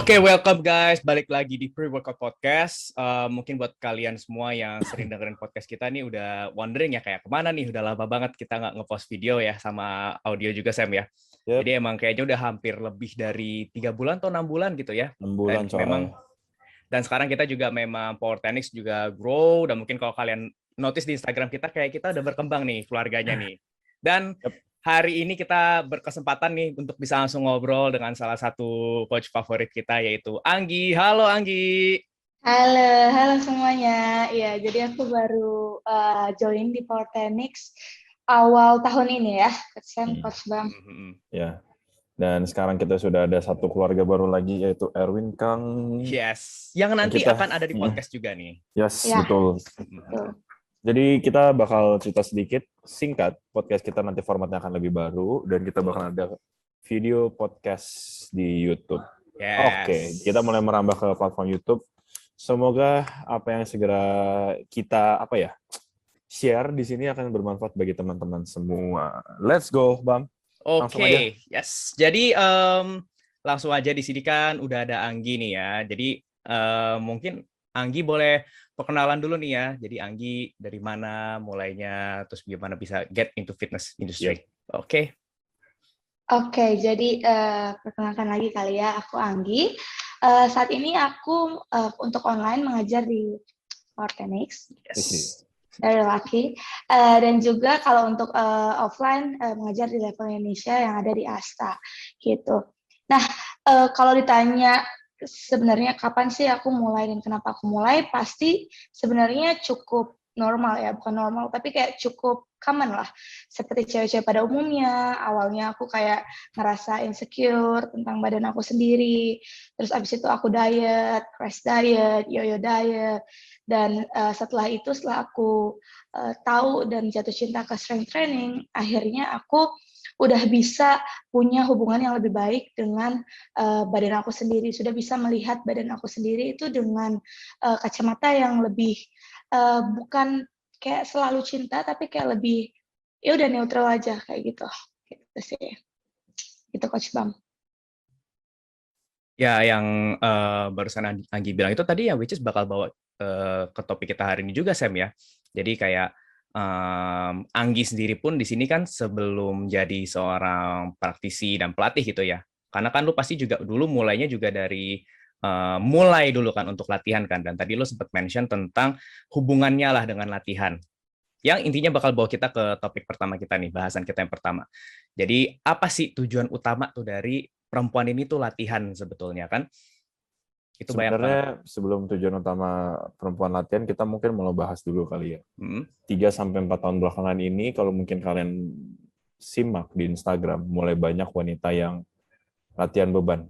Oke, welcome guys. Balik lagi di Pre-Workout Podcast. Mungkin buat kalian semua yang sering dengerin podcast kita nih udah wondering ya kayak kemana nih. Udah lama banget kita nggak ngepost video ya sama audio juga Sam ya. Yep. Jadi emang kayaknya udah hampir lebih dari 3 bulan atau 6 bulan gitu ya. 6 bulan Memang. Dan sekarang kita juga memang Power Tennis juga grow. Dan mungkin kalau kalian notice di Instagram kita kayak kita udah berkembang nih keluarganya nih. Dan hari ini kita berkesempatan nih untuk bisa langsung ngobrol dengan salah satu coach favorit kita yaitu Anggi. Halo Anggi. Halo semuanya. Ya, jadi aku baru join di Power Tennis awal tahun ini ya, Coach Bam. Ya. Dan sekarang kita sudah ada satu keluarga baru lagi yaitu Erwin Kang. Yes, yang nanti akan ada di podcast juga nih. Yes, ya. Betul. Jadi kita bakal cerita sedikit, singkat, podcast kita nanti formatnya akan lebih baru, dan kita bakal ada video podcast di YouTube. Yes. Oke, kita mulai merambah ke platform YouTube. Semoga apa yang segera kita share di sini akan bermanfaat bagi teman-teman semua. Let's go, Bam. Oke, yes. Jadi langsung aja di sini kan udah ada Anggi nih ya. Jadi mungkin Anggi boleh perkenalan dulu nih ya. Jadi Anggi dari mana mulainya, terus gimana bisa get into fitness industry. Oke. Oke, jadi perkenalkan lagi kali ya, aku Anggi. Saat ini aku untuk online mengajar di Power Tennis. Yes. Very lucky. Dan juga kalau untuk offline mengajar di level Indonesia yang ada di Asta gitu. Nah, kalau ditanya sebenarnya kapan sih aku mulai dan kenapa aku mulai, pasti sebenarnya cukup normal ya, bukan normal tapi kayak cukup common lah, seperti cewek-cewek pada umumnya. Awalnya aku kayak ngerasa insecure tentang badan aku sendiri, terus abis itu aku diet, crash diet, yo-yo diet, dan setelah aku tahu dan jatuh cinta ke strength training, akhirnya aku udah bisa punya hubungan yang lebih baik dengan badan aku sendiri, sudah bisa melihat badan aku sendiri itu dengan kacamata yang lebih bukan kayak selalu cinta, tapi kayak lebih ya udah neutral aja kayak gitu sih. Gitu Coach Bam. Ya, yang barusan Anggi bilang itu tadi yang which is bakal bawa ke topik kita hari ini juga Sam ya. Jadi kayak Anggi sendiri pun di sini kan sebelum jadi seorang praktisi dan pelatih gitu ya. Karena kan lu pasti juga dulu mulainya juga dari mulai dulu kan untuk latihan kan. Dan tadi lu sempat mention tentang hubungannya lah dengan latihan. Yang intinya bakal bawa kita ke topik pertama kita nih, bahasan kita yang pertama. Jadi apa sih tujuan utama tuh dari perempuan ini tuh latihan sebetulnya kan? Itu sebenarnya sebelum tujuan utama perempuan latihan, kita mungkin mau bahas dulu kali ya. 3-4 tahun belakangan ini, kalau mungkin kalian simak di Instagram, mulai banyak wanita yang latihan beban.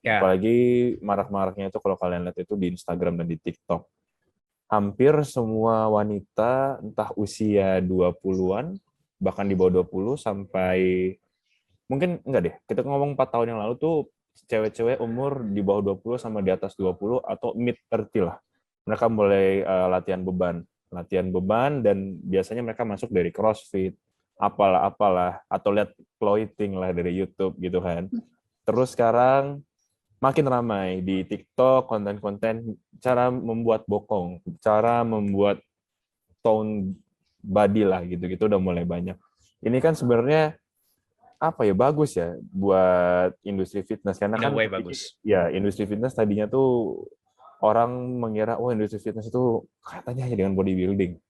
Ya. Apalagi marak-maraknya itu kalau kalian lihat itu di Instagram dan di TikTok. Hampir semua wanita, entah usia 20-an, bahkan di bawah 20, sampai, mungkin enggak deh, kita ngomong 4 tahun yang lalu tuh, cewek-cewek umur di bawah 20 sama di atas 20 atau mid 30 lah. Mereka mulai latihan beban dan biasanya mereka masuk dari CrossFit, apalah, atau lihat clothing lah dari YouTube gitu kan. Terus sekarang makin ramai di TikTok, konten-konten cara membuat bokong, cara membuat tone body lah gitu-gitu udah mulai banyak. Ini kan sebenarnya bagus ya buat industri fitness, karena kan bagus. Ya, industri fitness tadinya tuh orang mengira industri fitness itu katanya hanya dengan bodybuilding.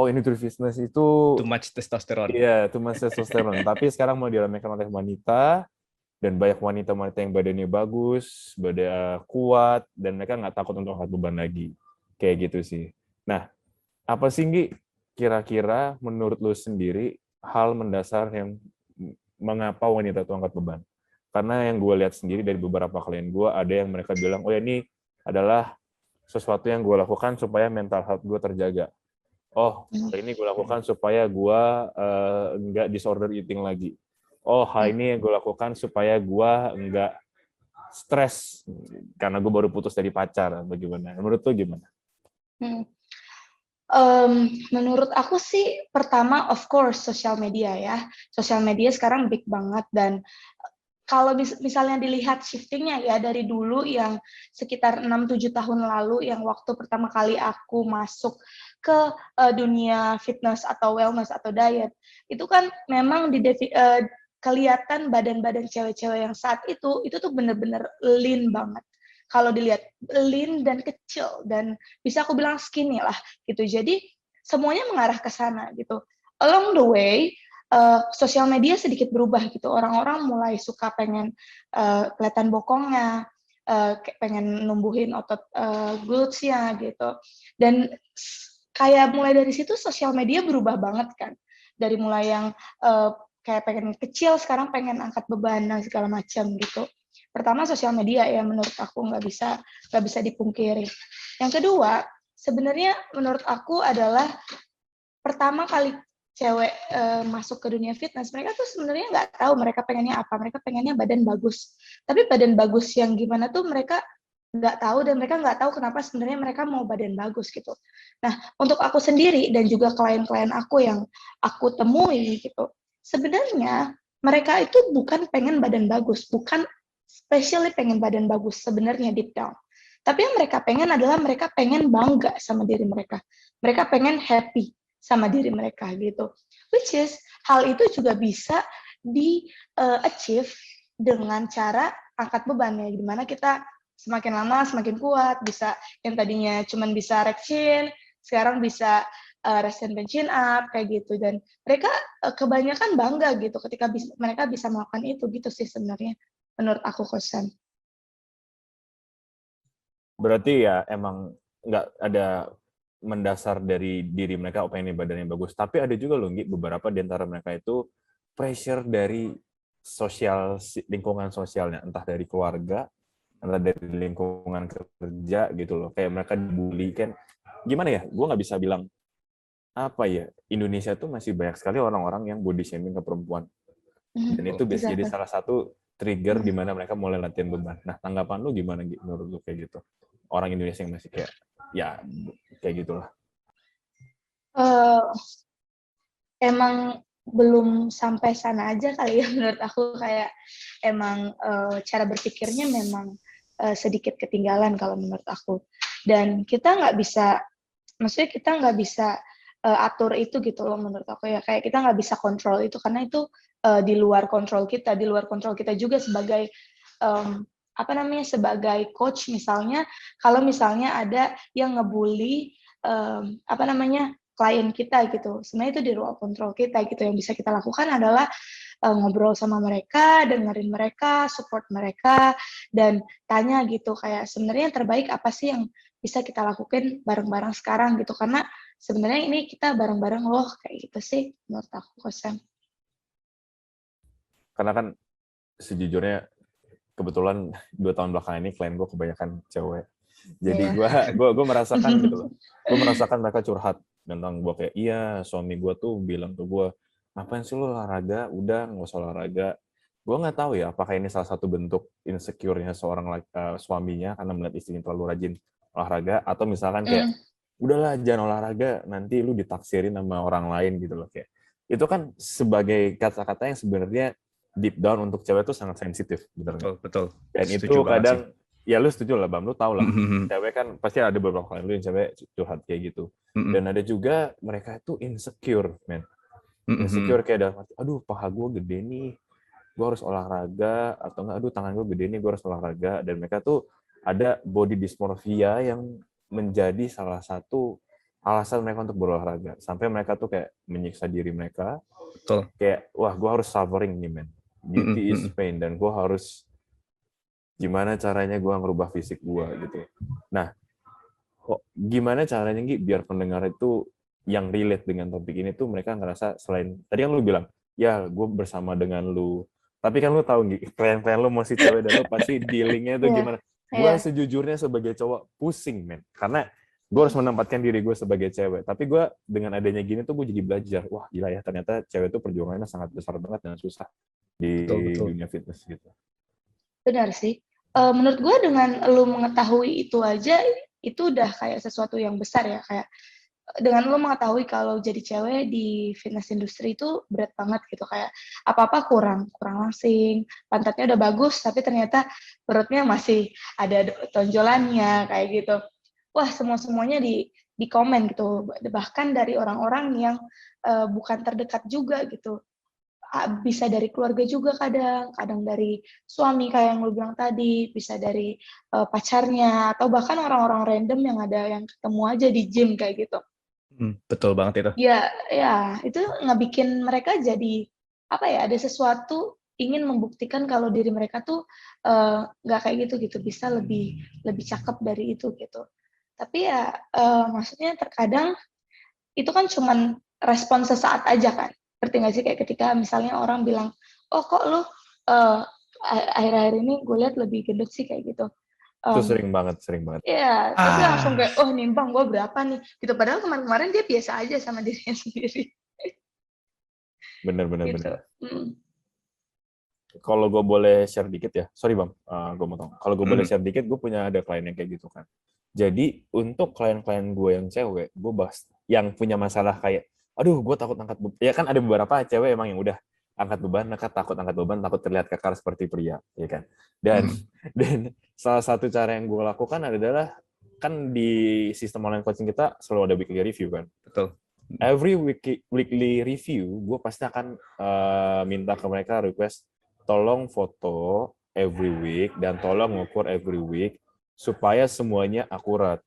Industri fitness itu too much testosterone. Iya, too much testosterone. Tapi sekarang mau diramaikan oleh wanita, dan banyak wanita-wanita yang badannya bagus, badan kuat, dan mereka nggak takut untuk angkat beban lagi. Kayak gitu sih. Nah, apa sih Nggi kira-kira menurut lu sendiri hal mendasar yang mengapa wanita itu angkat beban? Karena yang gue lihat sendiri dari beberapa klien gue, ada yang mereka bilang, ini adalah sesuatu yang gue lakukan supaya mental health gue terjaga. Ini gue lakukan supaya gue nggak disorder eating lagi. Hal ini yang gue lakukan supaya gue nggak stres karena gue baru putus dari pacar. Bagaimana? Menurut lu gimana? Menurut aku sih, pertama of course sosial media ya. Sosial media sekarang big banget, dan kalau misalnya dilihat shiftingnya ya dari dulu yang sekitar 6-7 tahun lalu yang waktu pertama kali aku masuk ke dunia fitness atau wellness atau diet, itu kan memang kelihatan badan-badan cewek-cewek yang saat itu tuh bener-bener lean banget. Kalau dilihat lean dan kecil dan bisa aku bilang skinny lah gitu. Jadi semuanya mengarah ke sana gitu. Along the way, sosial media sedikit berubah gitu. Orang-orang mulai suka pengen kelihatan bokongnya, pengen numbuhin otot glutes-nya gitu. Dan kayak mulai dari situ sosial media berubah banget kan. Dari mulai yang kayak pengen kecil, sekarang pengen angkat beban dan segala macam gitu. Pertama sosial media ya menurut aku nggak bisa dipungkiri. Yang kedua, sebenarnya menurut aku adalah pertama kali cewek masuk ke dunia fitness, mereka tuh sebenarnya nggak tahu mereka pengennya apa. Mereka pengennya badan bagus. Tapi badan bagus yang gimana tuh mereka nggak tahu, dan mereka nggak tahu kenapa sebenarnya mereka mau badan bagus gitu. Nah, untuk aku sendiri dan juga klien-klien aku yang aku temui gitu, sebenarnya mereka itu bukan pengen badan bagus, bukan especially pengen badan bagus sebenarnya deep down. Tapi yang mereka pengen adalah mereka pengen bangga sama diri mereka. Mereka pengen happy sama diri mereka gitu. Which is hal itu juga bisa di-achieve dengan cara angkat beban ya, dimana kita semakin lama semakin kuat, bisa yang tadinya cuman bisa rack chin, sekarang bisa rest and bench chin up kayak gitu, dan mereka kebanyakan bangga gitu ketika mereka bisa melakukan itu gitu sih sebenarnya menurut aku Kosan. Berarti ya emang nggak ada mendasar dari diri mereka pengen badannya bagus, tapi ada juga loh beberapa di antara mereka itu pressure dari lingkungan sosialnya, entah dari keluarga, entah dari lingkungan kerja gitu loh, kayak mereka dibully kan. Gimana ya, gue nggak bisa bilang apa ya, Indonesia tuh masih banyak sekali orang-orang yang body shaming ke perempuan, dan itu bisa jadi salah satu trigger di mana mereka mulai latihan beban. Nah, tanggapan lu gimana menurut lu kayak gitu? Orang Indonesia yang masih kayak ya kayak gitulah. Emang belum sampai sana aja kali ya menurut aku, kayak emang cara berpikirnya memang sedikit ketinggalan kalau menurut aku, dan kita nggak bisa, maksudnya kita nggak bisa atur itu gitu loh menurut aku ya, kayak kita nggak bisa kontrol itu karena itu di luar kontrol kita juga sebagai sebagai coach misalnya. Kalau misalnya ada yang ngebully klien kita gitu, sebenarnya itu di luar kontrol kita gitu. Yang bisa kita lakukan adalah ngobrol sama mereka, dengerin mereka, support mereka, dan tanya gitu kayak sebenarnya yang terbaik apa sih yang bisa kita lakukan bareng-bareng sekarang gitu, karena sebenarnya ini kita bareng-bareng loh, kayak gitu sih menurut aku Kosan. Karena kan sejujurnya kebetulan 2 tahun belakangan ini klien gue kebanyakan cewek, jadi gue merasakan gitu loh, gue merasakan mereka curhat tentang gue kayak, iya suami gue tuh bilang ke gue, ngapain sih lo olahraga, udah nggak usah olahraga. Gue nggak tahu ya apakah ini salah satu bentuk insecure-nya seorang suaminya karena melihat istrinya terlalu rajin olahraga, atau misalkan kayak udahlah jangan olahraga nanti lu ditaksirin sama orang lain gitu loh. Kayak itu kan sebagai kata-kata yang sebenarnya deep down untuk cewek itu sangat sensitif, bener. Betul. Dan setuju itu kadang sih. Ya lu setuju lah Bam, lu tau lah cewek kan pasti ada beberapa klien lu yang cewek curhat kayak gitu. Dan ada juga mereka itu insecure, man. Insecure kayak ada, aduh paha gue gede nih, gue harus olahraga, atau enggak, aduh tangan gue gede nih, gue harus olahraga. Dan mereka tuh ada body dysmorphia yang menjadi salah satu alasan mereka untuk berolahraga. Sampai mereka tuh kayak menyiksa diri mereka. Betul. Kayak, wah gue harus suffering nih, man. Beauty is pain, dan gue harus gimana caranya gue ngerubah fisik gue gitu. Nah, gimana caranya Gi biar pendengar itu yang relate dengan topik ini tuh mereka ngerasa selain tadi kan lu bilang ya gue bersama dengan lu, tapi kan lu tahu Gi, klien-klien lu masih cewek dan lu pasti dealingnya itu gimana. Gue sejujurnya sebagai cowok pusing men, karena gue harus menempatkan diri gue sebagai cewek, tapi gue dengan adanya gini tuh gue jadi belajar, wah gila ya ternyata cewek itu perjuangannya sangat besar banget dan susah di dunia fitness gitu. Benar sih. Menurut gue dengan lu mengetahui itu aja, itu udah kayak sesuatu yang besar ya, kayak dengan lo mengetahui kalau jadi cewek di fitness industry itu berat banget gitu, kayak apa-apa kurang langsing, pantatnya udah bagus tapi ternyata perutnya masih ada tonjolannya kayak gitu. Wah, semuanya di komen gitu, bahkan dari orang-orang yang bukan terdekat juga gitu. Bisa dari keluarga juga kadang dari suami kayak yang lu bilang tadi, bisa dari pacarnya, atau bahkan orang-orang random yang ketemu aja di gym kayak gitu. Betul banget itu. Ya, itu ngebikin mereka jadi apa ya? Ada sesuatu ingin membuktikan kalau diri mereka tuh nggak kayak gitu bisa lebih cakep dari itu gitu. Tapi ya maksudnya terkadang itu kan cuman respon sesaat aja kan. Ngerti nggak sih, kayak ketika misalnya orang bilang, oh kok lu akhir-akhir ini gue lihat lebih gendut sih kayak gitu. Itu sering banget. Iya, tapi langsung kayak, oh nimbang gue berapa nih? Gitu. Padahal kemarin-kemarin dia biasa aja sama dirinya sendiri. Bener. Gitu. Kalau gue boleh share dikit ya, sorry Bang, gue mau tahu. Kalau gue boleh share dikit, gue punya ada klien yang kayak gitu kan. Jadi untuk klien-klien gue yang cewek, gue bahas yang punya masalah kayak, aduh gue takut angkat beban. Ya kan ada beberapa cewek emang yang udah angkat beban, mereka takut angkat beban, takut terlihat kekar seperti pria, ya kan. Dan salah satu cara yang gue lakukan adalah, kan di sistem online coaching kita selalu ada weekly review kan. Betul. Every weekly review, gue pasti akan minta ke mereka request, tolong foto every week dan tolong ngukur every week supaya semuanya akurat.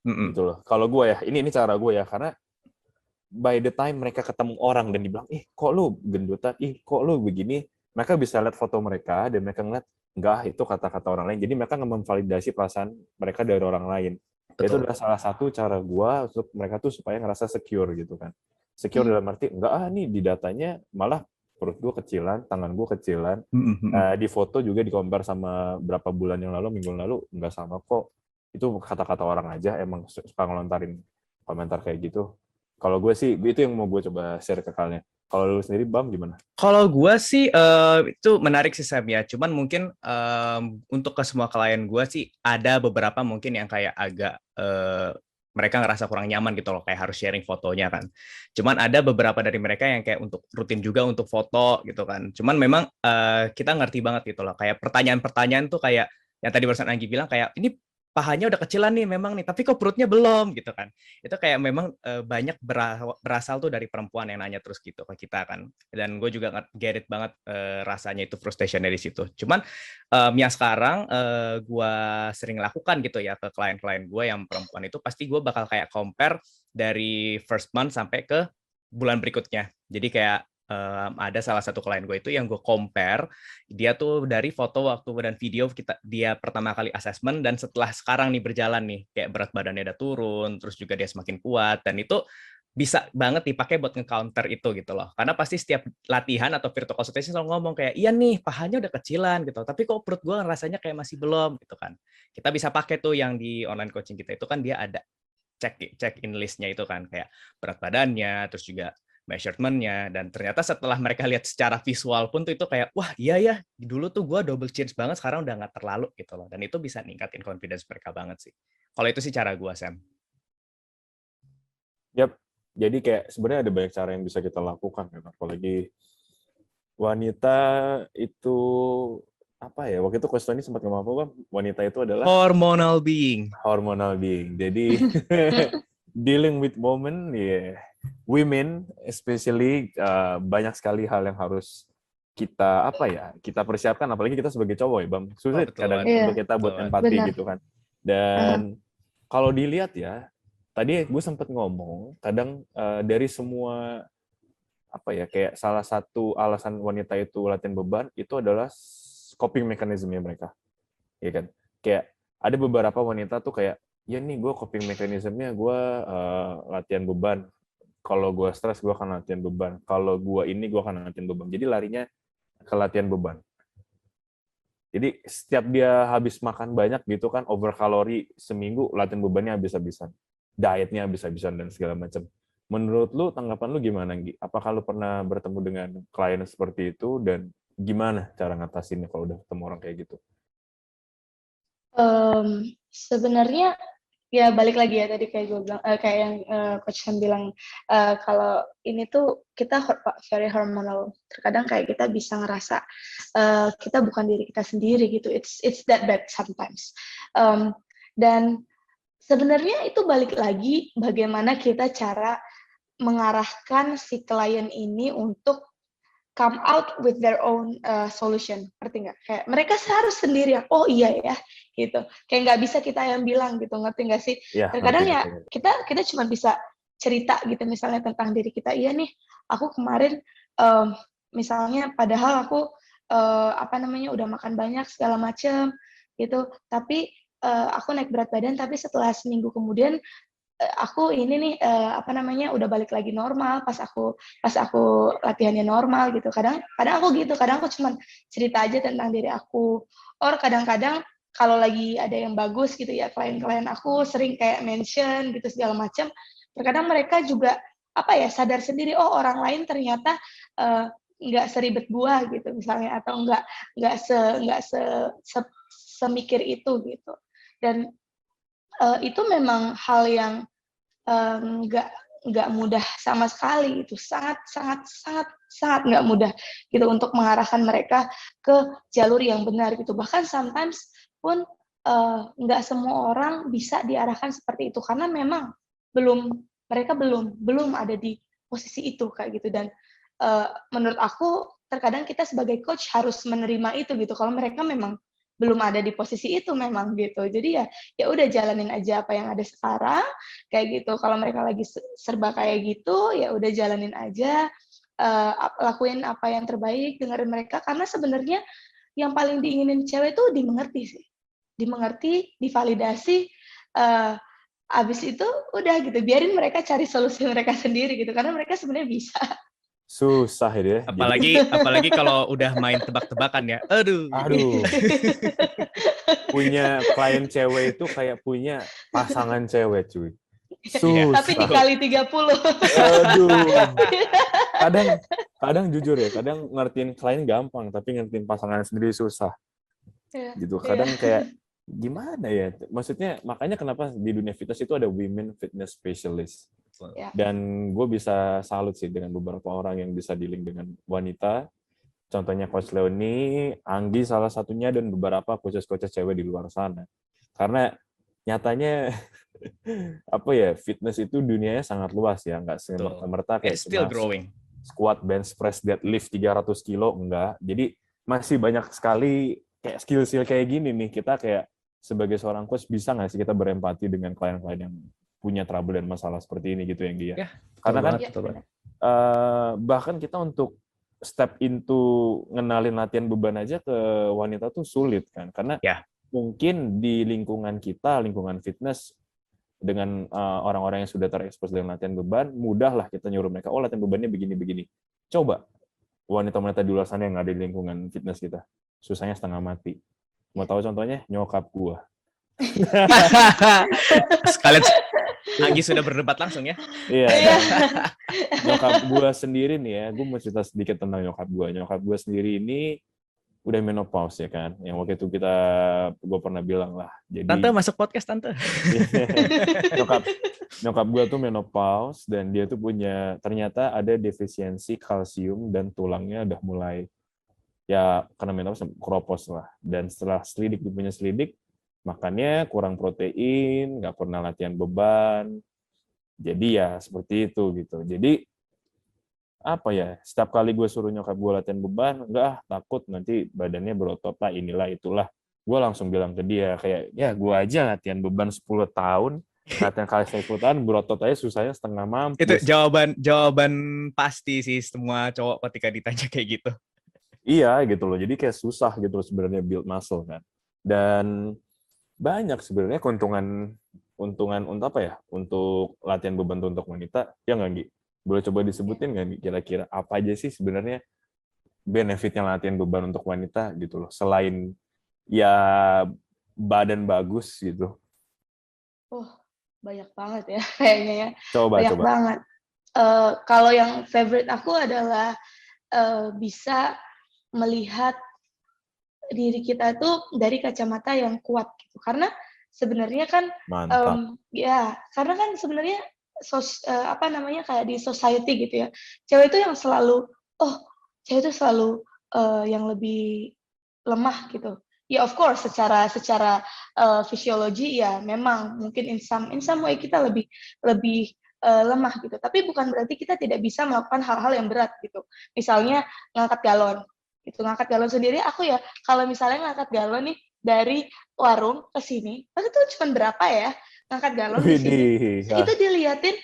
Gitu loh. Kalau gue ya, ini cara gue ya, karena by the time mereka ketemu orang dan dibilang, kok lu gendutan, kok lu begini, mereka bisa lihat foto mereka dan mereka ngeliat, enggak, itu kata-kata orang lain. Jadi mereka memvalidasi perasaan mereka dari orang lain. Itu adalah salah satu cara gue untuk mereka tuh supaya ngerasa secure gitu kan. Secure dalam arti, enggak nih di datanya malah perut gue kecilan, tangan gue kecilan. Di foto juga di-compare sama berapa bulan yang lalu, minggu lalu, enggak sama kok. Itu kata-kata orang aja, emang suka ngelontarin komentar kayak gitu. Kalau gue sih, itu yang mau gue coba share ke kalian. Kalau lu sendiri, Bam, gimana? Kalau gue sih, itu menarik sih, Sam, ya. Cuman mungkin untuk ke semua klien gue sih, ada beberapa mungkin yang kayak agak mereka ngerasa kurang nyaman gitu loh, kayak harus sharing fotonya kan. Cuman ada beberapa dari mereka yang kayak untuk rutin juga untuk foto gitu kan. Cuman memang kita ngerti banget gitu loh, kayak pertanyaan-pertanyaan tuh kayak yang tadi barusan Anggi bilang, kayak ini pahanya udah kecilan nih memang nih, tapi kok perutnya belum gitu kan. Itu kayak memang banyak berasal tuh dari perempuan yang nanya terus gitu ke kita kan. Dan gue juga get it banget rasanya itu frustration dari situ. Cuman yang sekarang gue sering lakukan gitu ya ke klien-klien gue yang perempuan itu, pasti gue bakal kayak compare dari first month sampai ke bulan berikutnya. Jadi kayak ada salah satu klien gue itu yang gue compare, dia tuh dari foto waktu dan video dia pertama kali assessment, dan setelah sekarang nih berjalan nih, kayak berat badannya udah turun, terus juga dia semakin kuat, dan itu bisa banget dipakai buat nge-counter itu gitu loh. Karena pasti setiap latihan atau virtual consultation selalu ngomong kayak, iya nih pahanya udah kecilan gitu, tapi kok perut gue rasanya kayak masih belum gitu kan. Kita bisa pakai tuh yang di online coaching kita itu kan, dia ada check in listnya itu kan, kayak berat badannya, terus juga measurement-nya, dan ternyata setelah mereka lihat secara visual pun tuh itu kayak, wah iya ya, dulu tuh gue double change banget, sekarang udah nggak terlalu gitu loh, dan itu bisa ningkatin confidence mereka banget sih. Kalau itu sih cara gue, Sam. Yap, jadi kayak sebenarnya ada banyak cara yang bisa kita lakukan kan, apalagi wanita itu apa ya, waktu itu Coach Tony sempat ngomong apa, Bang? Wanita itu adalah hormonal being. Jadi dealing with women, women especially, banyak sekali hal yang harus kita kita persiapkan, apalagi kita sebagai cowok ya, Bang. Sulit kadang untuk kita buat empati gitu kan. Dan kalau dilihat ya, tadi gue sempat ngomong, kadang dari semua kayak salah satu alasan wanita itu latihan beban itu adalah coping mechanism-nya mereka, ya kan? Kayak ada beberapa wanita tuh kayak, ya nih gue coping mechanism-nya gue latihan beban. Kalau gue stres gue akan latihan beban. Kalau gue ini gue akan latihan beban. Jadi larinya ke latihan beban. Jadi setiap dia habis makan banyak gitu kan, over kalori seminggu, latihan bebannya habis-habisan, dietnya habis-habisan dan segala macam. Menurut lu, tanggapan lu gimana, Gi? Apakah lu pernah bertemu dengan klien seperti itu, dan gimana cara ngatasinnya kalau udah ketemu orang kayak gitu? Sebenarnya Ya balik lagi ya tadi kayak gue bilang, kayak yang Coach Sam bilang, kalau ini tuh kita very hormonal. Terkadang kayak kita bisa ngerasa kita bukan diri kita sendiri gitu. It's that bad sometimes. Dan sebenarnya itu balik lagi bagaimana kita cara mengarahkan si klien ini untuk come out with their own solution, ngerti nggak? Kayak mereka harus sendiri ya, oh iya ya, gitu. Kayak nggak bisa kita yang bilang gitu, ngerti nggak sih? Ya, Terkadang ya ngerti. kita cuma bisa cerita gitu, misalnya tentang diri kita. Iya nih, aku kemarin misalnya, padahal aku udah makan banyak segala macem gitu, tapi aku naik berat badan, tapi setelah seminggu kemudian aku ini nih udah balik lagi normal pas aku latihannya normal gitu. Kadang aku gitu, kadang aku cuman cerita aja tentang diri aku. Or kadang-kadang kalau lagi ada yang bagus gitu ya, klien-klien aku sering kayak mention gitu segala macam. Terkadang mereka juga sadar sendiri, oh orang lain ternyata nggak seribet gua gitu misalnya, atau nggak semikir itu gitu. Dan itu memang hal yang nggak mudah sama sekali, itu sangat nggak mudah gitu untuk mengarahkan mereka ke jalur yang benar gitu. Bahkan sometimes pun nggak semua orang bisa diarahkan seperti itu, karena memang mereka belum ada di posisi itu kayak gitu. Dan menurut aku terkadang kita sebagai coach harus menerima itu gitu, kalau mereka memang belum ada di posisi itu memang gitu. Jadi ya udah jalanin aja apa yang ada sekarang kayak gitu. Kalau mereka lagi serba kayak gitu, ya udah jalanin aja, lakuin apa yang terbaik, dengerin mereka, karena sebenarnya yang paling diinginin cewek tuh dimengerti sih. Dimengerti, divalidasi, abis itu udah gitu, biarin mereka cari solusi mereka sendiri gitu, karena mereka sebenarnya bisa. Susah ya. Apalagi kalau udah main tebak-tebakan ya. Aduh. Punya klien cewek itu kayak punya pasangan cewek, cuy. Susah. Tapi dikali 30. Aduh. Kadang jujur ya, kadang ngertiin klien gampang, tapi ngertiin pasangan sendiri susah. Gitu. Kadang kayak gimana ya? Maksudnya makanya kenapa di dunia fitness itu ada women fitness specialist. Dan gue bisa salut sih dengan beberapa orang yang bisa dealing dengan wanita. Contohnya Coach Leoni, Anggi salah satunya, dan beberapa coaches-coaches cewek di luar sana. Karena nyatanya fitness itu dunianya sangat luas ya, nggak semerta-merta kayak still growing. Squat, bench press, deadlift 300 kilo, enggak. Jadi masih banyak sekali kayak skill-skill kayak gini nih. Kita kayak sebagai seorang coach bisa nggak sih kita berempati dengan klien-klien yang punya trouble dan masalah seperti ini gitu yang dia. Ya, karena kan bahkan kita untuk step into ngenalin latihan beban aja ke wanita tuh sulit kan, karena mungkin di lingkungan kita, lingkungan fitness, dengan orang-orang yang sudah terekspos dengan latihan beban, mudahlah kita nyuruh mereka, oh latihan bebannya begini-begini. Coba wanita-wanita di luar sana yang ada di lingkungan fitness kita, susahnya setengah mati. Mau tahu contohnya? Nyokap gua. Sekalian Anggi sudah berdebat langsung ya. Iya. Nyokap gue sendiri nih ya, gue mau cerita sedikit tentang nyokap gue. Nyokap gue sendiri ini udah menopause ya kan. Yang waktu itu gue pernah bilang lah. Jadi, Tante masuk podcast Tante. nyokap gue tuh menopause dan dia tuh ternyata ada defisiensi kalsium dan tulangnya udah mulai karena menopause keropos lah. Dan setelah selidik, makannya kurang protein, nggak pernah latihan beban. Jadi ya seperti itu gitu. Jadi setiap kali gue suruh nyokap gue latihan beban, enggak, takut nanti badannya berotot lah, inilah itulah. Gue langsung bilang ke dia kayak, ya gue aja latihan beban 10 tahun, latihan kali 10 tahun berotot aja susahnya setengah mampus. Itu jawaban pasti sih semua cowok ketika ditanya kayak gitu. Iya gitu loh. Jadi kayak susah gitu loh sebenarnya build muscle kan. Dan banyak sebenarnya keuntungan untuk latihan beban untuk wanita, ya nggak Gi? Boleh coba disebutin nggak Gi, kira-kira apa aja sih sebenarnya benefitnya latihan beban untuk wanita gitu loh, selain ya badan bagus gitu? Banyak banget ya kayaknya ya. Coba. Banget. Kalau yang favorite aku adalah bisa melihat diri kita tuh dari kacamata yang kuat gitu. Karena sebenarnya kan ya karena kan sebenarnya kayak di society gitu ya, cewek itu yang selalu cewek itu selalu yang lebih lemah gitu. Ya of course secara fisiologi ya memang mungkin in some way kita lebih lemah gitu. Tapi bukan berarti kita tidak bisa melakukan hal-hal yang berat gitu. Misalnya ngangkat galon. Gitu. Ngangkat galon sendiri aku ya kalau misalnya ngangkat galon nih dari warung ke sini, itu cuma berapa ya? Ngangkat galon di sini. Itu diliatin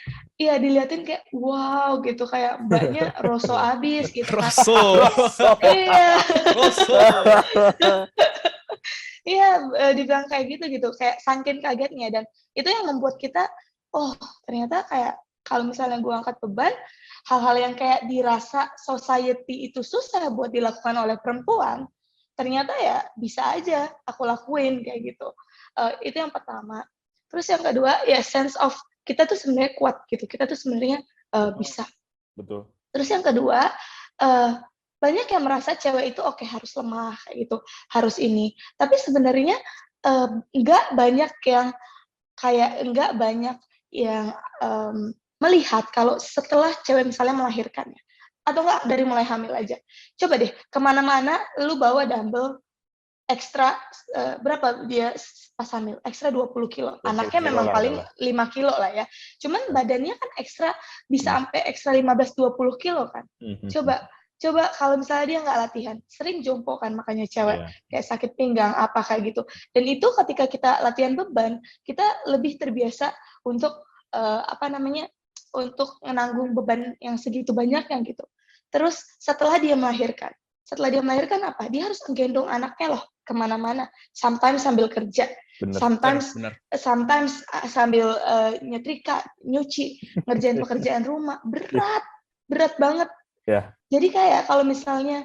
kayak wow gitu, kayak mbaknya roso abis gitu kan. Roso. Iya. Roso. Iya, dibilang kayak gitu kayak saking kagetnya, dan itu yang membuat kita ternyata kayak kalau misalnya gue angkat beban, hal-hal yang kayak dirasa society itu susah buat dilakukan oleh perempuan, ternyata ya bisa aja aku lakuin kayak gitu. Itu yang pertama. Terus yang kedua ya sense of kita tuh sebenarnya kuat gitu, kita tuh sebenarnya bisa. Betul. Terus yang kedua, banyak yang merasa cewek itu harus lemah kayak gitu, harus ini. Tapi sebenarnya nggak banyak yang melihat kalau setelah cewek misalnya melahirkannya, atau nggak dari mulai hamil aja. Coba deh kemana-mana lu bawa dumbbell ekstra berapa dia pas hamil, ekstra 20 kilo. Anaknya memang paling 5 kilo lah ya. Cuman badannya kan ekstra bisa sampai ekstra 15-20 kilo kan. Coba kalau misalnya dia nggak latihan, sering jompo kan makanya cewek kayak sakit pinggang apa kayak gitu. Dan itu ketika kita latihan beban, kita lebih terbiasa untuk untuk menanggung beban yang segitu banyak yang gitu. Terus setelah dia melahirkan apa? Dia harus menggendong anaknya loh kemana-mana. Sometimes sambil kerja, sometimes sambil nyetrika, nyuci, ngerjain pekerjaan rumah. Berat banget. Yeah. Jadi kayak kalau misalnya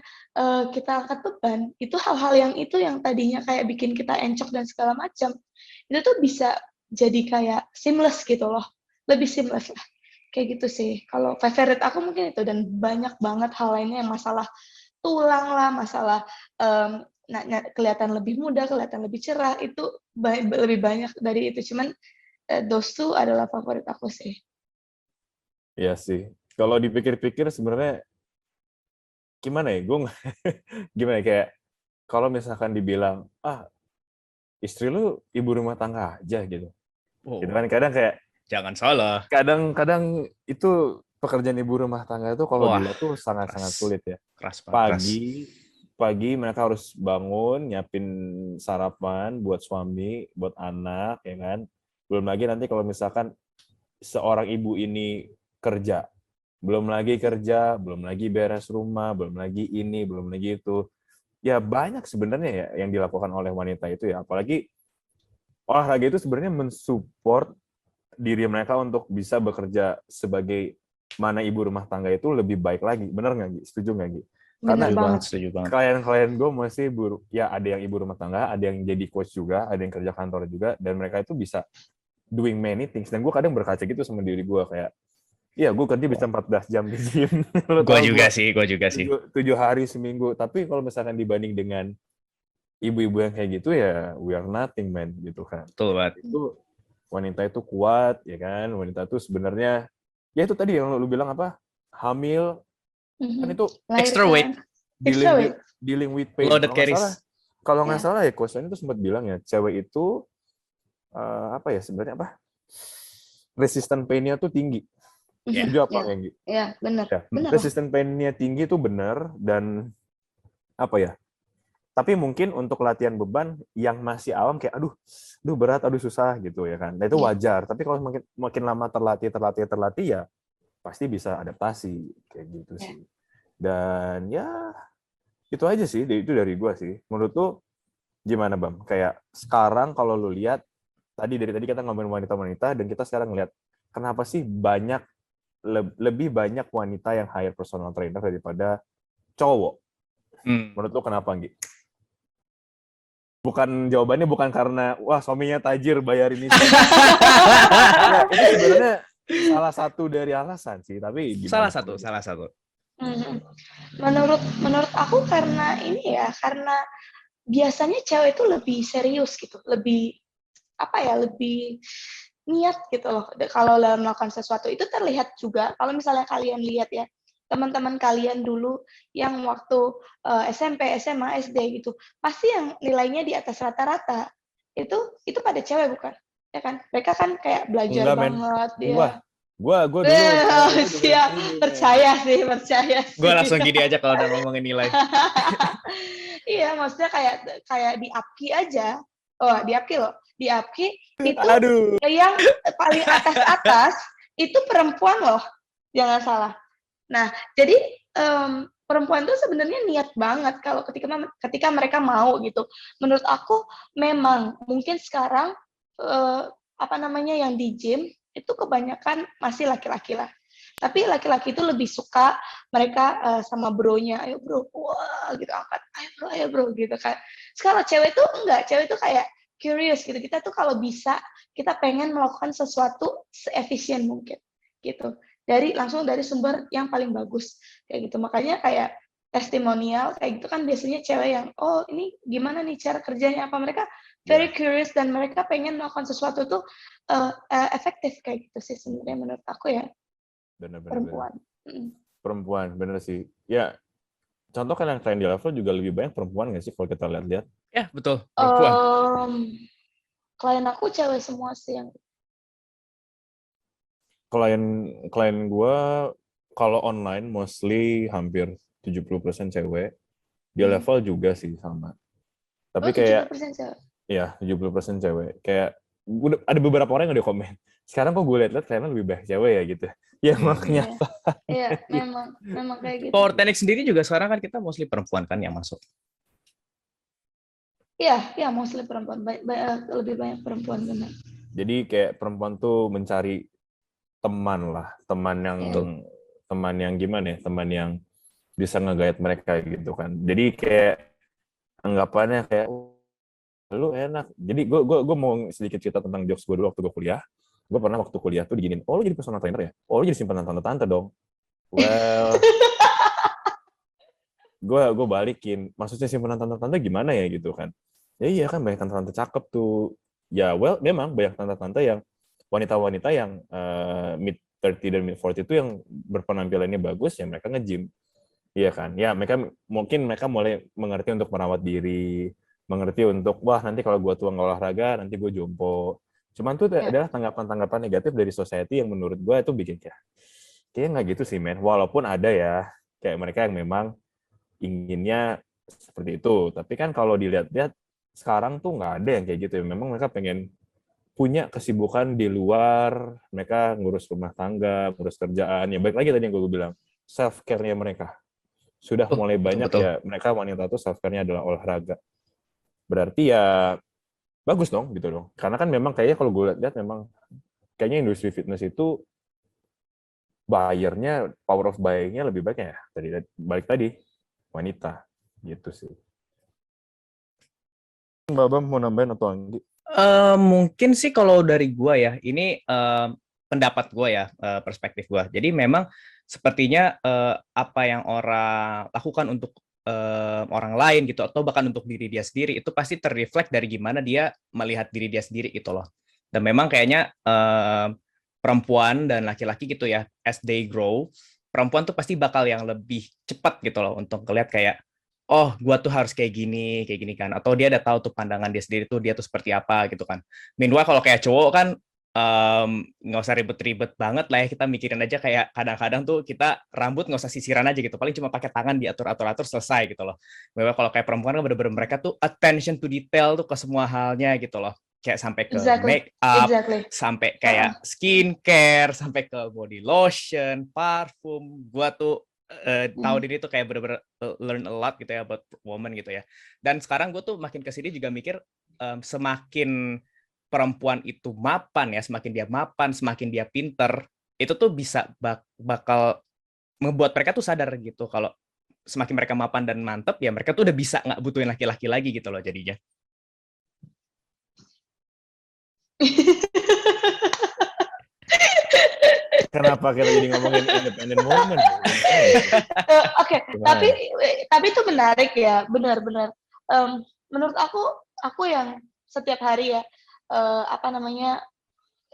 kita angkat beban, itu hal-hal yang tadinya kayak bikin kita encok dan segala macam, itu tuh bisa jadi kayak seamless gitu loh, lebih seamless lah. Kayak gitu sih. Kalau favorite aku mungkin itu, dan banyak banget hal lainnya yang masalah tulang lah, masalah kelihatan lebih muda, kelihatan lebih cerah, itu lebih banyak dari itu. Cuman those two adalah favorit aku sih. Iya sih. Kalau dipikir-pikir sebenarnya gimana ya? Gimana kayak kalau misalkan dibilang istri lu ibu rumah tangga aja gitu. Gitu kan kadang kayak jangan salah. Kadang itu pekerjaan ibu rumah tangga itu kalau dilihat tuh sangat-sangat sulit ya. Pagi mereka harus bangun, nyiapin sarapan buat suami, buat anak, ya kan. Belum lagi nanti kalau misalkan seorang ibu ini kerja, belum lagi beres rumah, belum lagi ini, belum lagi itu. Ya banyak sebenarnya ya yang dilakukan oleh wanita itu ya. Apalagi olahraga itu sebenarnya mensupport diri mereka untuk bisa bekerja sebagai mana ibu rumah tangga itu lebih baik lagi. Bener nggak, Gi? Setuju nggak, Gi? Karena setuju banget. Klien-klien gue masih ada yang ibu rumah tangga, ada yang jadi coach juga, ada yang kerja kantor juga, dan mereka itu bisa doing many things. Dan gue kadang berkaca gitu sama diri gue kayak, iya, gue kerja bisa 14 jam di gym. Gue juga sih. 7 hari seminggu. Tapi kalau misalkan dibanding dengan ibu-ibu yang kayak gitu ya, we are nothing, man, gitu kan. Betul banget. Itu wanita itu kuat, ya kan. Wanita itu sebenarnya, ya itu tadi yang lu bilang apa? Hamil, kan itu extra weight. Dealing with pain. Loaded carries. Kalau nggak salah ya, Coach itu sempat bilang ya, cewek itu sebenarnya resistant pain-nya tuh tinggi. Setuju apa yang gitu? Iya, benar. Ya, resistant pain-nya tinggi itu benar, dan tapi mungkin untuk latihan beban yang masih awam kayak aduh berat, susah gitu ya kan. Nah itu wajar, tapi kalau makin lama terlatih ya pasti bisa adaptasi kayak gitu sih. Dan ya itu aja sih, itu dari gua sih. Menurut lu gimana, Bam? Kayak sekarang kalau lu lihat dari tadi kita ngomongin wanita-wanita, dan kita sekarang ngeliat kenapa sih lebih banyak wanita yang hire personal trainer daripada cowok? Menurut lu kenapa, Gi? Jawabannya bukan karena suaminya tajir bayarin ini. Ya, itu sebenarnya salah satu dari alasan sih, tapi gimana? Salah satu. Menurut aku karena biasanya cewek itu lebih serius gitu, lebih lebih niat gitu loh. Kalau dalam melakukan sesuatu itu terlihat juga kalau misalnya kalian lihat ya, teman-teman kalian dulu yang waktu SMP, SMA, SD gitu, pasti yang nilainya di atas rata-rata itu pada cewek bukan? Ya kan? Mereka kan kayak belajar Enggak, men. banget dia. Gua dulu juga Siap, ini, percaya sih. Gue langsung gini aja kalau udah ngomongin nilai. Iya, maksudnya kayak di APKI aja. Oh, di APKI loh. Di APKI itu Aduh. yang paling atas-atas itu perempuan loh. Jangan salah. Nah, jadi perempuan itu sebenarnya niat banget kalau ketika mereka mau gitu. Menurut aku memang mungkin sekarang yang di gym itu kebanyakan masih laki-laki lah. Tapi laki-laki itu lebih suka mereka sama bronya, ayo bro, wah gitu angkat, ayo bro gitu kan. Sekarang cewek itu enggak, cewek itu kayak curious gitu. Kita tuh kalau bisa kita pengen melakukan sesuatu seefisien mungkin gitu. Langsung dari sumber yang paling bagus kayak gitu. Makanya kayak testimonial kayak gitu kan biasanya cewek yang ini gimana nih cara kerjanya apa, mereka very curious dan mereka pengen melakukan sesuatu tuh efektif kayak gitu sih sebenarnya menurut aku ya. Bener. Perempuan Bener sih ya. Contoh kan yang klien di level juga lebih banyak perempuan nggak sih kalau kita lihat-lihat? Ya betul, perempuan. Klien aku cewek semua sih yang klien gue kalau online mostly hampir 70% cewek. Di level juga sih sama. Tapi kayak 70% cewek. Ya, 70% cewek. Kayak ada beberapa orang yang udah komen. Sekarang kok gue lihat kliennya lebih banyak cewek ya gitu. Ya makanya. Iya, memang kayak gitu. Power Technique sendiri juga sekarang kan kita mostly perempuan kan yang masuk. Iya, mostly perempuan. Lebih banyak perempuan benar. Jadi kayak perempuan tuh mencari teman lah, teman yang gimana ya, teman yang bisa nge-guide mereka gitu kan. Jadi kayak anggapannya kayak lu enak. Jadi gue mau sedikit cerita tentang jokes gue dulu waktu gue kuliah. Gue pernah waktu kuliah tuh diginin, lu jadi personal trainer ya? Lu jadi simpanan tante-tante dong. Well, gue balikin, maksudnya simpanan tante-tante gimana ya gitu kan? Ya iya kan banyak tante-tante cakep tuh. Ya memang banyak tante-tante yang wanita-wanita yang mid 30 dan mid 40 itu yang berpenampilannya bagus ya mereka nge-gym. Iya kan? Ya mereka mulai mengerti untuk merawat diri, mengerti untuk wah nanti kalau gue tua nggak olahraga nanti gue jompo. Cuman tuh adalah tanggapan-tanggapan negatif dari society yang menurut gue itu bikin kayak nggak gitu sih men. Walaupun ada ya kayak mereka yang memang inginnya seperti itu. Tapi kan kalau dilihat-lihat sekarang tuh nggak ada yang kayak gitu ya. Memang mereka pengen punya kesibukan di luar, mereka ngurus rumah tangga, ngurus kerjaan. Ya baik lagi tadi yang gue bilang, self care-nya mereka sudah mulai banyak betul. Ya mereka wanita tuh self care-nya adalah olahraga. Berarti ya bagus dong gitu dong. Karena kan memang kayaknya kalau gue lihat memang kayaknya industri fitness itu buyer-nya, power of buying-nya lebih baik ya. Balik tadi wanita gitu sih. Mbak Bam mau nambahin atau Anggi? Mungkin sih kalau dari gue ya, ini pendapat gue ya, perspektif gue. Jadi memang sepertinya apa yang orang lakukan untuk orang lain gitu, atau bahkan untuk diri dia sendiri, itu pasti terreflect dari gimana dia melihat diri dia sendiri gitu loh. Dan memang kayaknya perempuan dan laki-laki gitu ya, as they grow, perempuan tuh pasti bakal yang lebih cepat gitu loh untuk ngeliat kayak, oh, gue tuh harus kayak gini kan. Atau dia udah tahu tuh pandangan dia sendiri tuh, dia tuh seperti apa gitu kan. Meanwhile kalau kayak cowok kan, nggak usah ribet-ribet banget lah ya, kita mikirin aja kayak kadang-kadang tuh kita rambut nggak usah sisiran aja gitu, paling cuma pakai tangan diatur-atur selesai gitu loh. Meanwhile kalau kayak perempuan kan bener-bener mereka tuh attention to detail tuh ke semua halnya gitu loh. Kayak sampai ke make up, sampai kayak skincare, sampai ke body lotion, parfum. Gua tuh tahun ini tuh kayak bener-bener learn a lot gitu ya about woman gitu ya. Dan sekarang gue tuh makin kesini juga mikir semakin perempuan itu mapan ya, semakin dia mapan, semakin dia pinter, itu tuh bisa bakal membuat mereka tuh sadar gitu kalau semakin mereka mapan dan mantep ya mereka tuh udah bisa nggak butuhin laki-laki lagi gitu loh jadinya. Kenapa kita jadi ngomongin independent woman? Oke, tapi itu menarik ya, benar-benar. Menurut aku yang setiap hari ya apa namanya,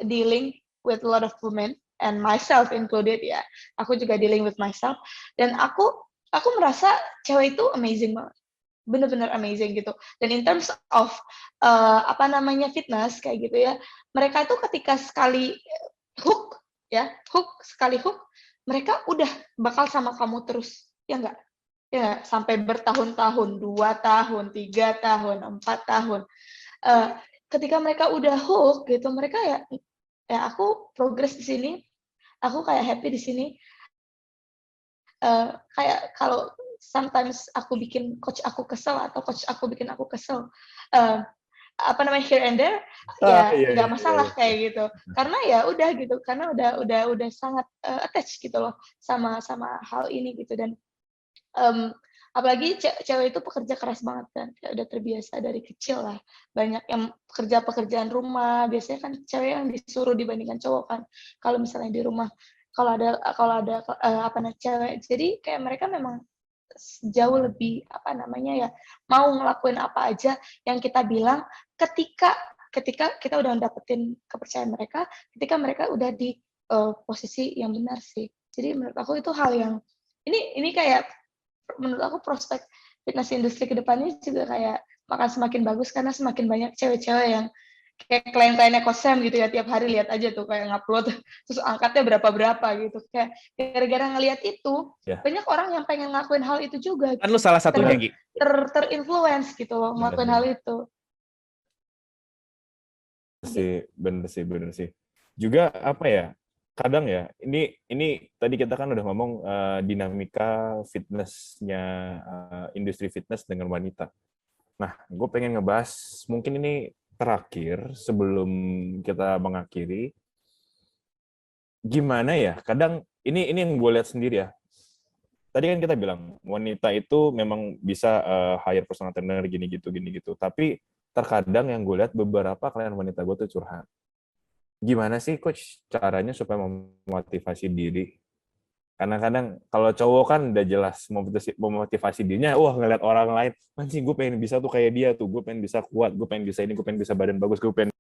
dealing with a lot of women and myself included ya. Aku juga dealing with myself dan aku merasa cewek itu amazing banget. Bener-bener amazing gitu. Dan in terms of apa namanya, fitness kayak gitu ya. Mereka itu ketika sekali hook sekali hook, mereka udah bakal sama kamu terus. Ya enggak? Ya, sampai bertahun-tahun, 2 tahun, 3 tahun, 4 tahun. Ketika mereka udah hook gitu, mereka ya aku progress di sini, aku kayak happy di sini. Kayak kalau sometimes aku bikin coach aku kesel atau coach aku bikin aku kesel, apa namanya, here and there, ya nggak masalah kayak gitu. Karena ya udah gitu, karena udah sangat attach gitu loh sama hal ini gitu. Dan apalagi cewek itu pekerja keras banget kan, kayak udah terbiasa dari kecil lah. Banyak yang pekerjaan rumah, biasanya kan cewek yang disuruh dibandingkan cowok kan. Kalau misalnya di rumah, kalau ada apa namanya, cewek. Jadi kayak mereka memang jauh lebih apa namanya ya, mau ngelakuin apa aja yang kita bilang ketika kita udah dapetin kepercayaan mereka, ketika mereka udah di posisi yang benar sih. Jadi menurut aku itu hal yang ini kayak menurut aku prospek fitness industri ke depannya juga kayak akan semakin bagus karena semakin banyak cewek-cewek yang kayak klien-kliennya Coach Sam gitu ya, tiap hari lihat aja tuh kayak ngupload terus angkatnya berapa gitu, kayak gara-gara ngelihat itu banyak orang yang pengen ngelakuin hal itu juga Kan lu salah satunya, Gi. terinfluence gitu loh ngelakuin hal itu. Bener sih. Juga apa ya? Kadang ya, ini tadi kita kan udah ngomong dinamika fitnessnya industri fitness dengan wanita. Nah, gue pengen ngebahas mungkin ini terakhir sebelum kita mengakhiri. Gimana ya? Kadang ini yang gue lihat sendiri ya. Tadi kan kita bilang wanita itu memang bisa hire personal trainer gini gitu. Tapi terkadang yang gue lihat beberapa klien wanita gue tuh curhat. Gimana sih coach caranya supaya memotivasi diri? Karena kadang kalau cowok kan udah jelas memotivasi dirinya, wah ngeliat orang lain, anjing gue pengen bisa tuh kayak dia tuh, gue pengen bisa kuat, gue pengen bisa ini, gue pengen bisa badan bagus, gue pengen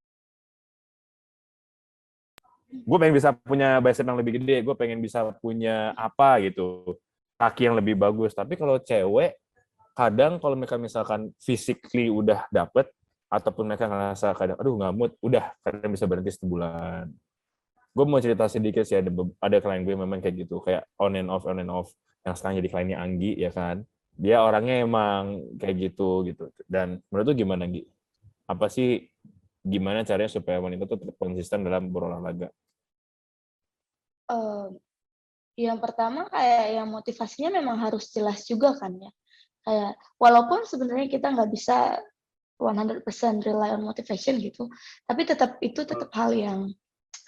bisa punya bicep yang lebih gede, gue pengen bisa punya apa gitu, kaki yang lebih bagus. Tapi kalau cewek, kadang kalau mereka misalkan physically udah dapet, ataupun mereka ngerasa kadang, aduh nggak mood, udah kadang bisa berhenti sebulan. Gue mau cerita sedikit sih, ada klien gue memang kayak gitu, kayak on and off, yang sekarang jadi kliennya Anggi, ya kan. Dia orangnya emang kayak gitu. Dan menurut lu gimana, Gi? Apa sih, gimana caranya supaya wanita tuh tetap konsisten dalam berolahraga? Yang pertama kayak yang motivasinya memang harus jelas juga kan ya. Kayak walaupun sebenarnya kita nggak bisa 100% rely on motivation gitu, tapi tetap hal yang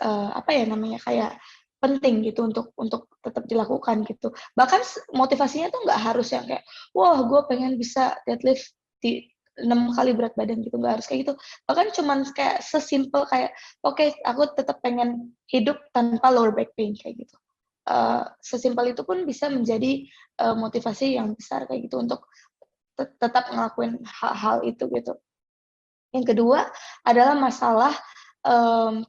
apa ya namanya, kayak penting gitu untuk tetap dilakukan gitu. Bahkan motivasinya tuh nggak harus yang kayak, wah gue pengen bisa deadlift di 6 kali berat badan gitu, nggak harus kayak gitu. Bahkan cuman kayak sesimpel kayak, oke, aku tetap pengen hidup tanpa lower back pain kayak gitu. Sesimpel itu pun bisa menjadi motivasi yang besar kayak gitu untuk tetap ngelakuin hal itu gitu. Yang kedua adalah masalah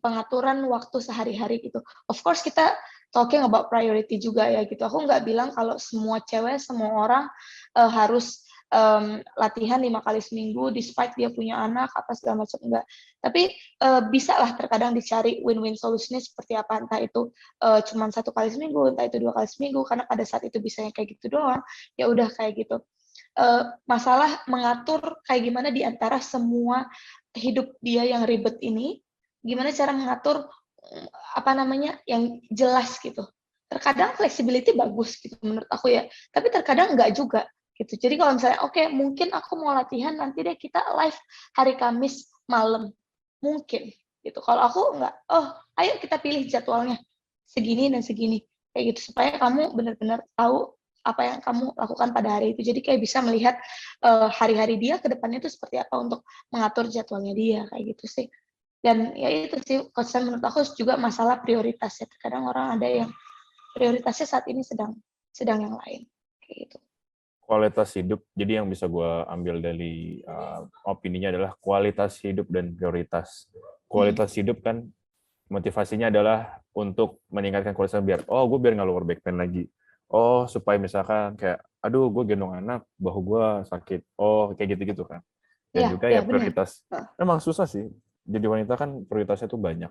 pengaturan waktu sehari-hari gitu. Of course kita talking about priority juga ya gitu. Aku nggak bilang kalau semua cewek, semua orang harus latihan 5 kali seminggu despite dia punya anak apa segala macam, enggak. Tapi bisa lah terkadang dicari win-win solutionnya seperti apa, entah itu cuma 1 kali seminggu, entah itu 2 kali seminggu, karena pada saat itu bisanya kayak gitu doang, ya udah kayak gitu. Masalah mengatur kayak gimana di antara semua hidup dia yang ribet ini, gimana cara mengatur apa namanya yang jelas gitu. Terkadang flexibility bagus gitu menurut aku ya, tapi terkadang enggak juga gitu. Jadi kalau misalnya oke, mungkin aku mau latihan nanti deh kita live hari Kamis malam, mungkin gitu. Kalau aku enggak, oh ayo kita pilih jadwalnya segini dan segini kayak gitu, supaya kamu benar-benar tahu apa yang kamu lakukan pada hari itu. Jadi kayak bisa melihat hari-hari dia ke depannya itu seperti apa untuk mengatur jadwalnya dia kayak gitu sih. Dan ya itu sih, concern menurut aku juga masalah prioritas ya. Terkadang orang ada yang prioritasnya saat ini sedang yang lain kayak gitu. Kualitas hidup. Jadi yang bisa gue ambil dari opininya adalah kualitas hidup dan prioritas. Kualitas hidup kan motivasinya adalah untuk meningkatkan kualitas biar gue nggak lower back pain lagi. Supaya misalkan kayak gue gendong anak, bahu gue sakit. Kayak gitu-gitu kan. Dan juga ya prioritas. Memang susah sih. Jadi wanita kan prioritasnya tuh banyak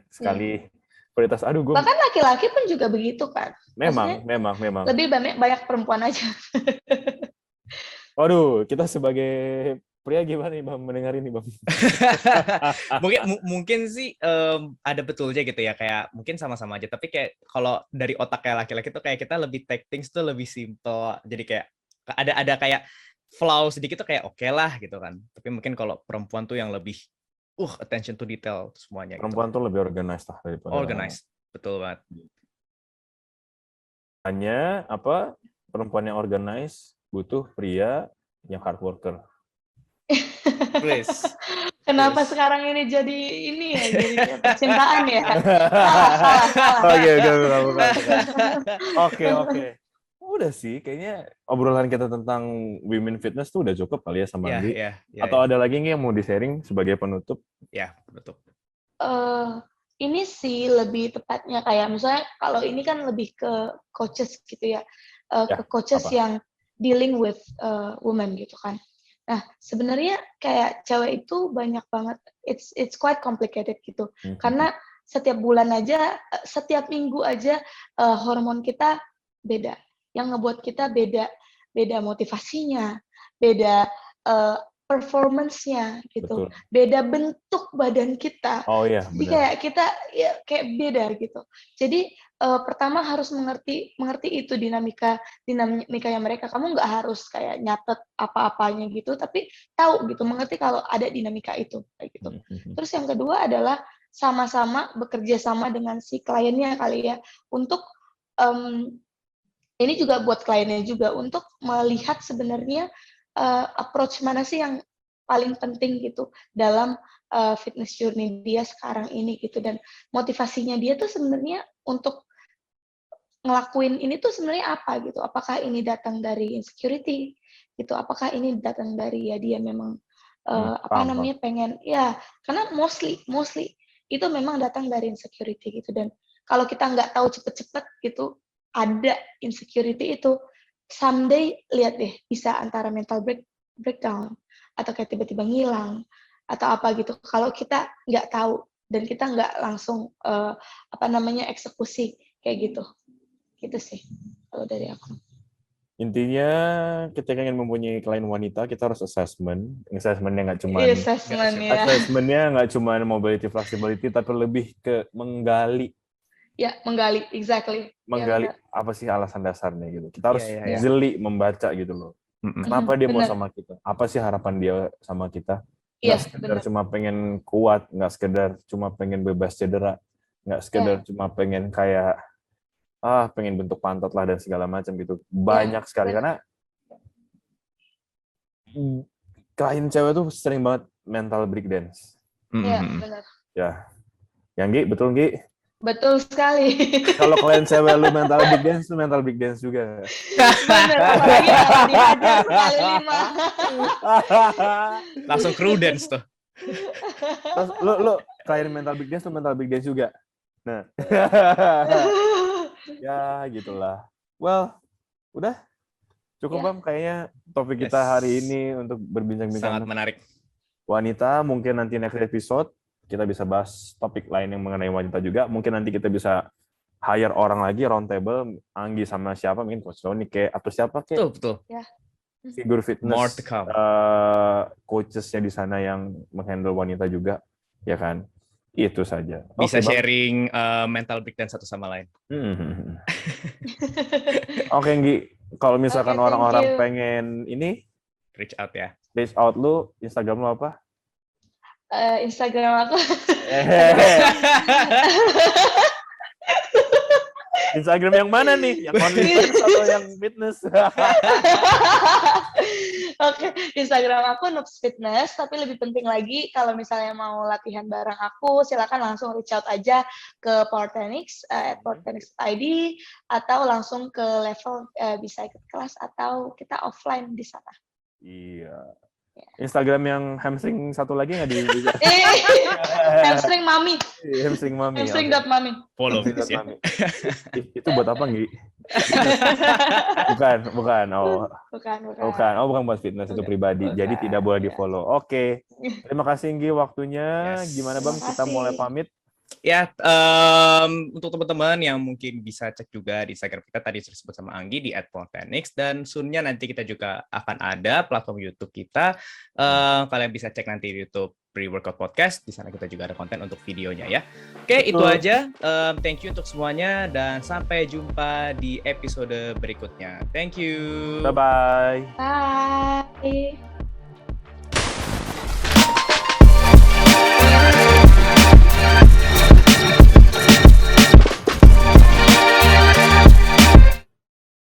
sekali prioritas. Bahkan laki-laki pun juga begitu kan. Memang. Lebih banyak perempuan aja. Waduh, kita sebagai pria gimana nih Bang mendengar ini Bang? mungkin sih ada betulnya gitu ya, kayak mungkin sama-sama aja, tapi kayak kalau dari otak kayak laki-laki tuh kayak kita lebih take things tuh lebih simple, jadi kayak ada kayak flaw sedikit tuh kayak oke lah gitu kan, tapi mungkin kalau perempuan tuh yang lebih attention to detail semuanya. Perempuan tuh lebih organized lah daripada organized, betul banget. Hanya perempuan yang organized butuh pria yang hard worker. Please. Kenapa sekarang ini jadi ini ya, jadi percintaan ya? Oke. Udah sih, kayaknya obrolan kita tentang women fitness tuh udah cukup kali ya sama Andi. Atau ada lagi nggak yang mau di-sharing sebagai penutup? Ya, penutup. Ini sih lebih tepatnya kayak misalnya kalau ini kan lebih ke coaches gitu ya, ke coaches yang dealing with women gitu kan. Nah, sebenarnya kayak cewek itu banyak banget, it's quite complicated gitu. Karena setiap bulan aja, setiap minggu aja hormon kita beda. Yang ngebuat kita beda motivasinya, beda performance-nya gitu. Betul. Beda bentuk badan kita. Jadi kayak kita ya kayak beda gitu. Jadi pertama harus mengerti itu dinamikanya mereka. Kamu nggak harus kayak nyatet apa-apanya gitu, tapi tahu gitu, mengerti kalau ada dinamika itu kayak gitu. Terus yang kedua adalah sama-sama bekerja sama dengan si kliennya kali ya, untuk ini juga buat kliennya juga untuk melihat sebenarnya approach mana sih yang paling penting gitu dalam fitness journey dia sekarang ini gitu, dan motivasinya dia tuh sebenarnya untuk ngelakuin ini tuh sebenarnya apa gitu. Apakah ini datang dari insecurity gitu, apakah ini datang dari ya dia memang pengen ya, karena mostly itu memang datang dari insecurity gitu. Dan kalau kita nggak tahu cepet-cepet gitu ada insecurity itu, someday lihat deh bisa antara mental breakdown atau kayak tiba-tiba ngilang atau apa gitu kalau kita nggak tahu dan kita nggak langsung eksekusi kayak gitu sih kalau dari aku. Intinya kita ingin mempunyai klien wanita, kita harus assessmentnya nggak cuma assessmentnya nggak cuma mobility flexibility, tapi lebih ke menggali. Ya, menggali, exactly. Menggali apa sih alasan dasarnya gitu. Kita harus jeli membaca gitu loh. Kenapa dia mau sama kita? Apa sih harapan dia sama kita? Nggak sekedar cuma pengen kuat, nggak sekedar cuma pengen bebas cedera, nggak sekedar cuma pengen kayak pengen bentuk pantat lah dan segala macam gitu. Banyak sekali karena klien cewek tuh sering banget mental breakdance. Iya, benar. Ya. Yang Gi, betul Gi? Betul sekali. Kalau klien cewek lu mental big dance juga. Benar, apalagi kalau dihajar kali 5. Langsung crew dance tuh. Terus lu klien mental big dance juga. Nah. Ya, gitulah. Well, udah cukup Bang kayaknya topik kita hari ini untuk berbincang-bincang. Sangat menarik. Wanita, mungkin nanti next episode kita bisa bahas topik lain yang mengenai wanita juga. Mungkin nanti kita bisa hire orang lagi, round table, Anggi sama siapa, mungkin Coach Tony atau siapa kayak. Betul. Ya. Figur fitness, more to come. Coaches-nya di sana yang menghandle wanita juga, ya kan? Itu saja. Bisa sharing mental breakdown satu sama lain. Oke, Anggi. Kalau misalkan orang-orang pengen ini, reach out ya. Reach out lu, Instagram lu apa? Instagram aku. Instagram yang mana nih? Yang OnlyFans atau yang fitness? Oke, Instagram aku Noobs Fitness, tapi lebih penting lagi kalau misalnya mau latihan bareng aku, silakan langsung reach out aja ke Powertenix, @powertenix.id, atau langsung ke level bisa ikut kelas atau kita offline di sana. Iya. Instagram yang hamstring satu lagi nggak di Hamstring Mami. Hamstring Mami. Hamstring.mami. Follow ya. Itu buat apa, Nggi? Bukan. Bukan buat fitness, itu pribadi. Jadi tidak boleh di-follow. Oke. Terima kasih, Nggi, waktunya. Gimana, Bang? Kita mulai pamit. Ya, untuk teman-teman yang mungkin bisa cek juga di Instagram kita tadi disebut sama Anggi di @powertenix, dan soon-nya nanti kita juga akan ada platform YouTube kita. Kalian bisa cek nanti di YouTube Pre-Workout Podcast, di sana kita juga ada konten untuk videonya ya. Oke, itu aja. Thank you untuk semuanya dan sampai jumpa di episode berikutnya. Thank you. Bye-bye. Bye.